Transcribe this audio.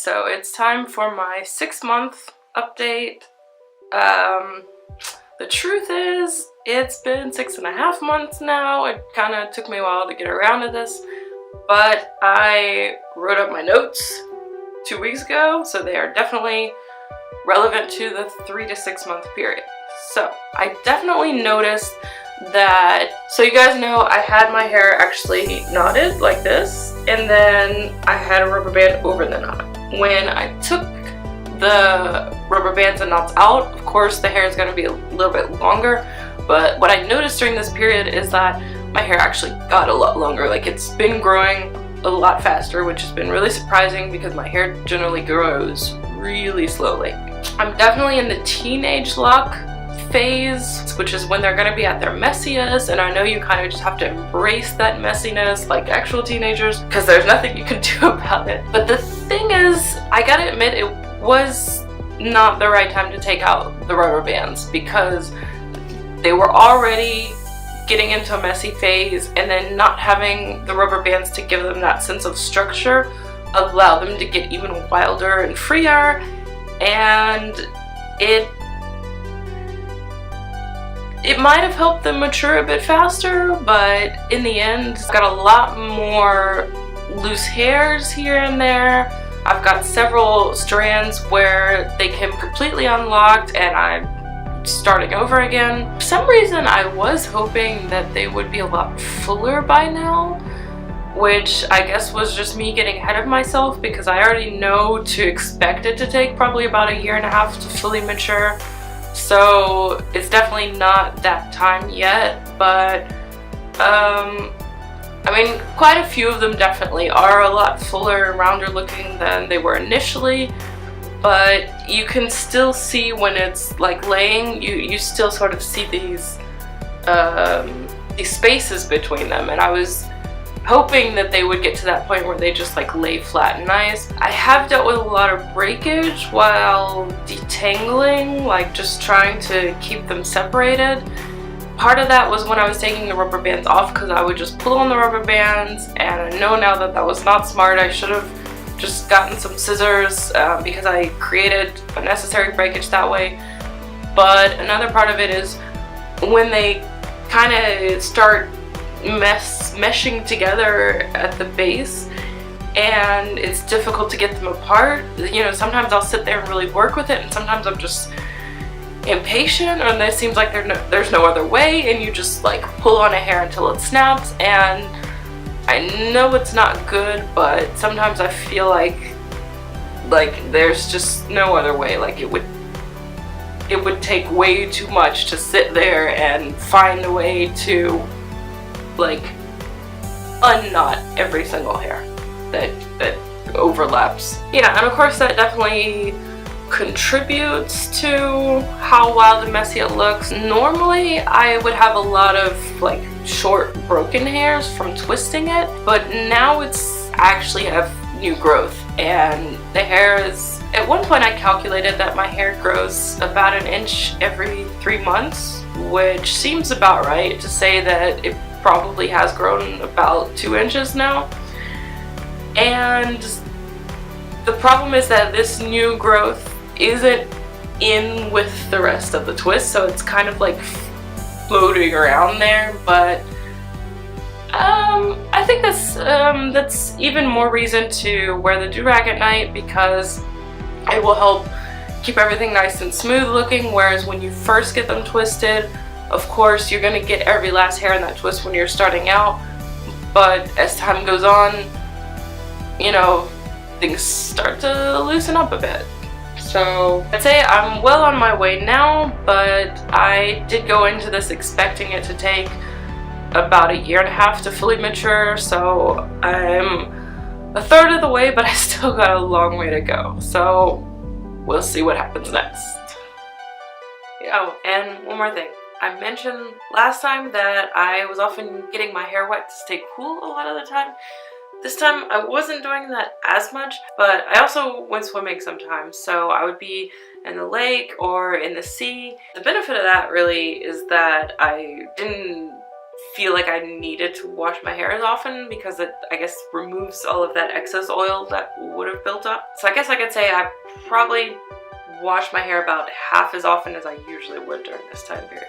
so it's time for my 6-month update. The truth is, it's been 6.5 months now. It kind of took me a while to get around to this, but I wrote up my notes 2 weeks ago, so they are definitely relevant to the 3 to 6 month period. So I definitely noticed that, so you guys know I had my hair actually knotted like this, and then I had a rubber band over the knot. When I took the rubber bands and knots out, of course the hair is going to be a little bit longer, but what I noticed during this period is that my hair actually got a lot longer. Like, it's been growing a lot faster, which has been really surprising because my hair generally grows really slowly. I'm definitely in the teenage lock phase, which is when they're going to be at their messiest, and I know you kind of just have to embrace that messiness like actual teenagers because there's nothing you can do about it. But the thing is, I gotta admit, it was not the right time to take out the rubber bands because they were already getting into a messy phase, and then not having the rubber bands to give them that sense of structure allowed them to get even wilder and freer, and it might have helped them mature a bit faster, but in the end, I've got a lot more loose hairs here and there. I've got several strands where they came completely unlocked and I'm starting over again. For some reason, I was hoping that they would be a lot fuller by now, which I guess was just me getting ahead of myself because I already know to expect it to take probably about 1.5 years to fully mature. So it's definitely not that time yet, but I mean, quite a few of them definitely are a lot fuller and rounder looking than they were initially, but you can still see when it's like laying, you still sort of see these spaces between them, and I was hoping that they would get to that point where they just like lay flat and nice. I have dealt with a lot of breakage while detangling, like just trying to keep them separated. Part of that was when I was taking the rubber bands off because I would just pull on the rubber bands, and I know now that that was not smart. I should have just gotten some scissors because I created unnecessary breakage that way. But another part of it is when they kind of start meshing together at the base and it's difficult to get them apart. You know, sometimes I'll sit there and really work with it, and sometimes I'm just impatient, or it seems like there's no other way, and you just like pull on a hair until it snaps. And I know it's not good, but sometimes I feel like there's just no other way. Like it would take way too much to sit there and find a way to like unknot every single hair that overlaps. Yeah, and of course that definitely contributes to how wild and messy it looks. Normally I would have a lot of like short broken hairs from twisting it, but now it's actually have new growth, and the hair is, at one point I calculated that my hair grows about 1 inch every 3 months, which seems about right to say that it probably has grown about 2 inches now. And the problem is that this new growth isn't in with the rest of the twist, so it's kind of like floating around there. But I think that's even more reason to wear the do-rag at night, because it will help keep everything nice and smooth looking, whereas when you first get them twisted, of course you're going to get every last hair in that twist when you're starting out, but as time goes on, you know, things start to loosen up a bit. So I'd say I'm well on my way now, but I did go into this expecting it to take about 1.5 years to fully mature, so I'm 1/3 of the way, but I still got a long way to go. So we'll see what happens next. Oh, and one more thing. I mentioned last time that I was often getting my hair wet to stay cool a lot of the time. This time I wasn't doing that as much, but I also went swimming sometimes, so I would be in the lake or in the sea. The benefit of that really is that I didn't feel like I needed to wash my hair as often because it, I guess, removes all of that excess oil that would have built up. So I guess I could say I probably wash my hair about half as often as I usually would during this time period.